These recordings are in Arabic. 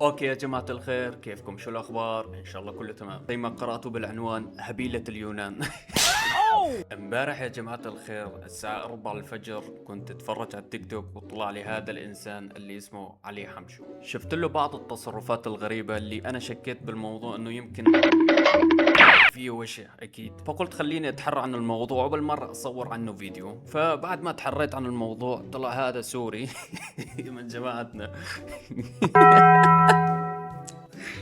اوكي يا جماعة الخير، كيفكم؟ شو الاخبار؟ ان شاء الله كله تمام. زي ما قرأتوا بالعنوان، هبيلة اليونان. امبارح يا جماعة الخير الساعة 4 الفجر كنت اتفرج على التيك توك وطلع لي هذا الانسان اللي اسمه علي حمشو. شفت له بعض التصرفات الغريبة اللي انا شكيت بالموضوع انه يمكن فيه وشة اكيد، فقلت خليني اتحرى عن الموضوع وبالمرة اصور عنه فيديو. فبعد ما تحريت عن الموضوع طلع هذا سوري من جماعتنا.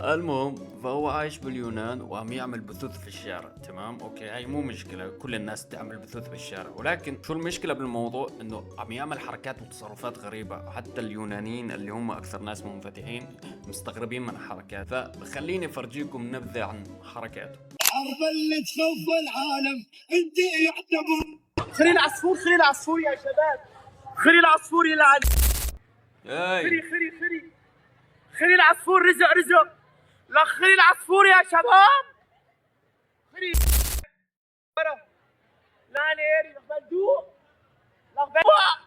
المهم فهو عايش باليونان وعم يعمل بثوث في الشارع. تمام اوكي، هاي مو مشكلة، كل الناس تعمل بثوث بالشارع، ولكن شو المشكلة بالموضوع؟ انه عم يعمل حركات وتصرفات غريبة. حتى اليونانيين اللي هم اكثر ناس منفتحين مستغربين من حركات. فخليني افرجيكم نبذة عن حركاته. الحرب اللي تخوف العالم انت يعتبر خليل عصفور، خليل عصفور يا شباب، خليل عصفور يلعن. خلي خلي خلي خليل عصفور، رزق رزق. لا خليل عصفور يا شباب، خليل لا ليري لخبلدوق لخبلدوق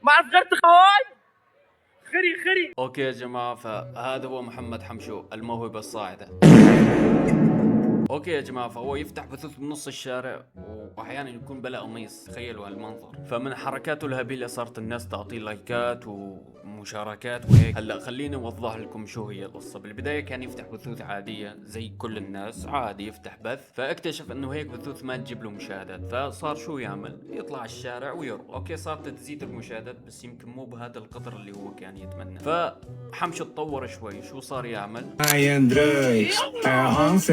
ما عرف غير تخوي. خري خري. اوكي يا جماعة، فهذا هو محمد حمشو الموهبة الصاعدة. اوكي يا جماعه، فهو يفتح بثوث بنص الشارع واحيانا يكون بلا قميص. تخيلوا هالمنظر. فمن حركاته الهبيله صارت الناس تعطيه لايكات ومشاركات وهيك. هلا خليني اوضح لكم شو هي القصه. بالبدايه كان يفتح بثوث عاديه زي كل الناس، عادي يفتح بث. فاكتشف انه هيك بثوث ما تجيب له مشاهدات، فصار شو يعمل؟ يطلع على الشارع ويرقص. اوكي صارت تزيد المشاهدات بس يمكن مو بهذا القدر اللي هو كان يتمنى. فحمشو تطور شوي. شو صار يعمل؟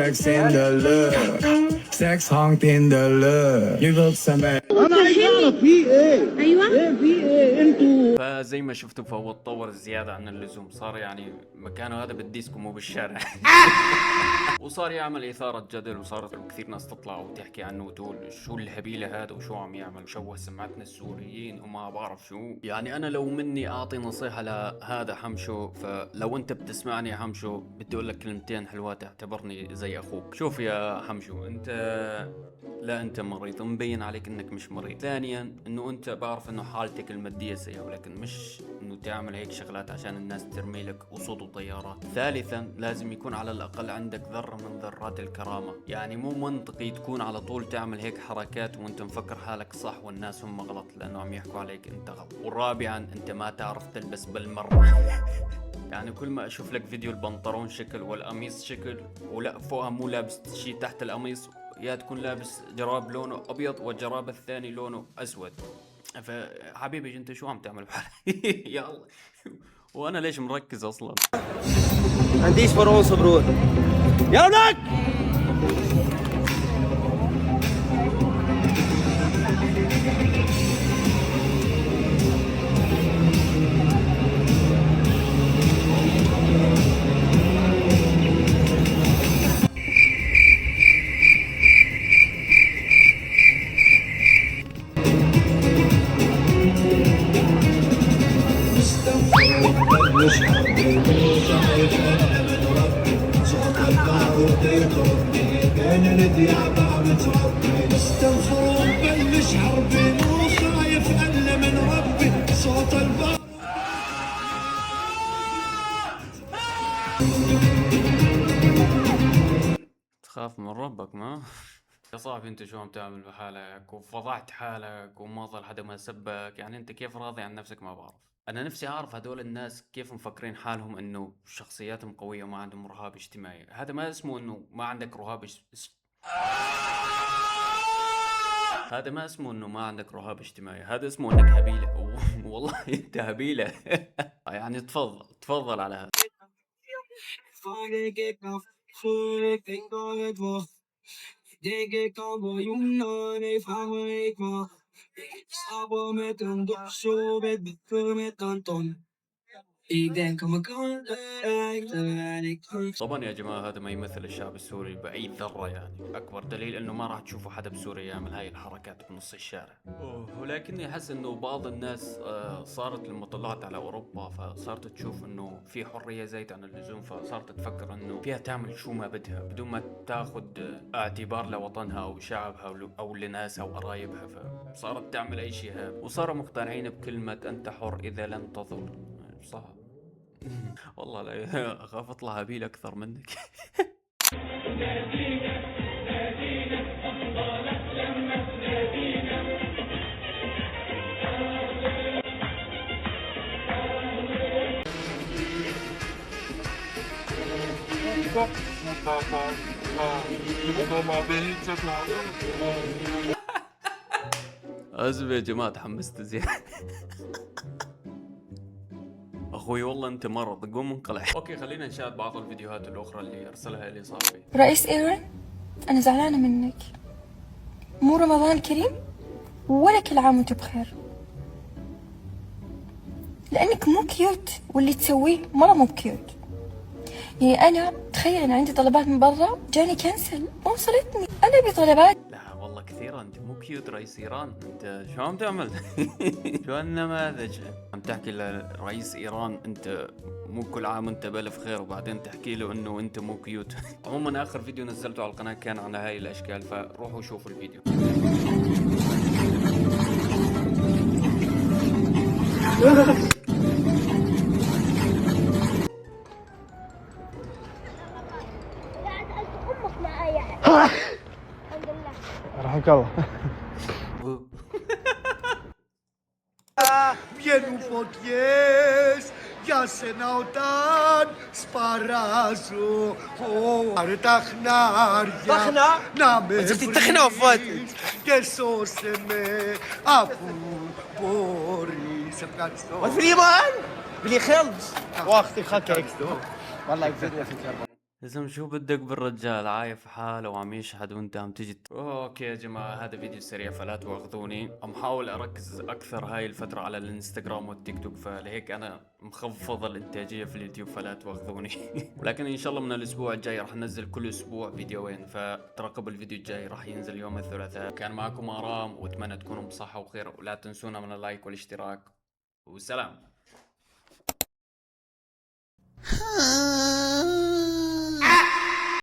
Sex in the love, sex honked in the love. You look some انا عايز اعرف في ايه؟ ايوه ايه في ايه انتوا؟ فزي ما شفتوا فهو تطور زيادة عن اللزوم. صار يعني مكانه هذا بالديسكو مو بالشارع. وصار يعمل إثارة جدل، وصارت كثير ناس تطلع وتحكي عنه وتقول شو الهبيلة هذا وشو عم يعمل، وشوه سمعتنا السوريين وما بعرف شو. يعني أنا لو مني أعطي نصيحة لهذا حمشو، فلو أنت بتسمعني يا حمشو بدي أقول لك كلمتين حلوات، اعتبرني زي أخوك. شوف يا حمشو، أنت لا أنت مريض، مبين عليك إنك مش مريض. ثانيا إنه أنت بعرف إنه حالتك المادية سيئة، ولكن مش إنه تعمل هيك شغلات عشان الناس ترمي لك أسود وطيارات. ثالثا لازم يكون على الأقل عندك ذرة من ذرات الكرامة. يعني مو منطقي تكون على طول تعمل هيك حركات وانت مفكر حالك صح والناس هم غلط، لأنه عم يحكوا عليك انت غلط. ورابعا انت ما تعرف تلبس بالمرة. يعني كل ما اشوف لك فيديو البنطلون شكل والقميص شكل، ولا فوقها مو لابس شيء تحت القميص، يا تكون لابس جراب لونه ابيض والجراب الثاني لونه اسود. فحبيبي انت شو عم تعمل بحالك؟ يا الله. وانا ليش مركز اصلا؟ عنديش فرعون صبرون يا ولك. استغفر بلش حربي، مو خايف الا من ربي. صوت الباب تخاف من ربك ما؟ يا صاحبي انت شو عم تعمل بحالك وفضحت حالك وما ظل حدا ما سبك؟ يعني انت كيف راضي عن نفسك؟ ما بعرف. انا نفسي اعرف هدول الناس كيف مفكرين حالهم انه شخصياتهم قوية وما عندهم رهاب اجتماعي. هذا ما اسمه انه ما عندك رهاب هذا ما اسمه انه ما عندك رهاب اجتماعي، هذا اسمه انك هبيلة. والله انت هبيلة. يعني تفضل تفضل على هذا. طبعا يا جماعة هذا ما يمثل الشعب السوري بأي ذرة، يعني أكبر دليل أنه ما راح تشوفوا حدا بسوريا يعمل هاي الحركات بنص الشارع. ولكني أحس أنه بعض الناس صارت لما طلعت على أوروبا فصارت تشوف أنه في حرية زايدة عن اللزوم، فصارت تفكر أنه فيها تعمل شو ما بدها بدون ما تاخد اعتبار لوطنها أو شعبها أو لناسها وقرايبها، فصارت تعمل أي شيء هذا، وصاروا مقتنعين بكلمة أنت حر إذا لم تضر. صح. والله لا اخاف اطلع هبيل اكثر منك. اسف يا جماعه تحمست زيادة. اخوي والله انت مرض، قوم انقلع. اوكي خلينا نشاهد بعض الفيديوهات الاخرى اللي ارسلها لي صاحبي. رئيس إيران، أنا زعلانة منك. مو رمضان كريم ولا كل عام وانت بخير، لأنك مو كيوت واللي تسويه مرة مو بكيوت. يعني أنا تخيل أنا عندي طلبات من برا جاني كنسل ما وصلتني، أنا أبي طلبات. لا والله كثيرة، انت مو كيوت رئيس ايران، انت شو عم تعمل؟ شو هالنماذج؟ عم تحكي لرئيس ايران انت مو كل عام وانت بالف خير، وبعدين تحكي له انه انت مو كيوت. عموما اخر فيديو نزلته على القناة كان عن هاي الاشكال، فروحوا شوفوا الفيديو. امك معايا. الحمد لله. رحمك الله. Βγαίνουν φωτιές για σένα όταν σπαράζω. Πάρε τα χνάρια طخنا؟ να με زفتي التخنة وفات. βρεις και σώσε με αφού μπορείς. Ευχαριστώ. وفي اليابان بلي خلص واختي خاكك والله يفيدنا في الكربون. لازم شو بدك بالرجال عايف حاله وعم يشحد وانت عم تجي اوكي يا جماعة هذا فيديو سريع فلا تواخذوني، عم حاول اركز اكثر هاي الفترة على الانستغرام والتيك توك، فلهيك انا مخفض الانتاجية في اليوتيوب فلا تواخذوني. ولكن ان شاء الله من الاسبوع الجاي راح ننزل كل اسبوع فيديوين، فترقبوا الفيديو الجاي راح ينزل يوم الثلاثاء. كان معكم آرام واتمنى تكونوا بصحة وخير، ولا تنسونا من اللايك والاشتراك، والسلام.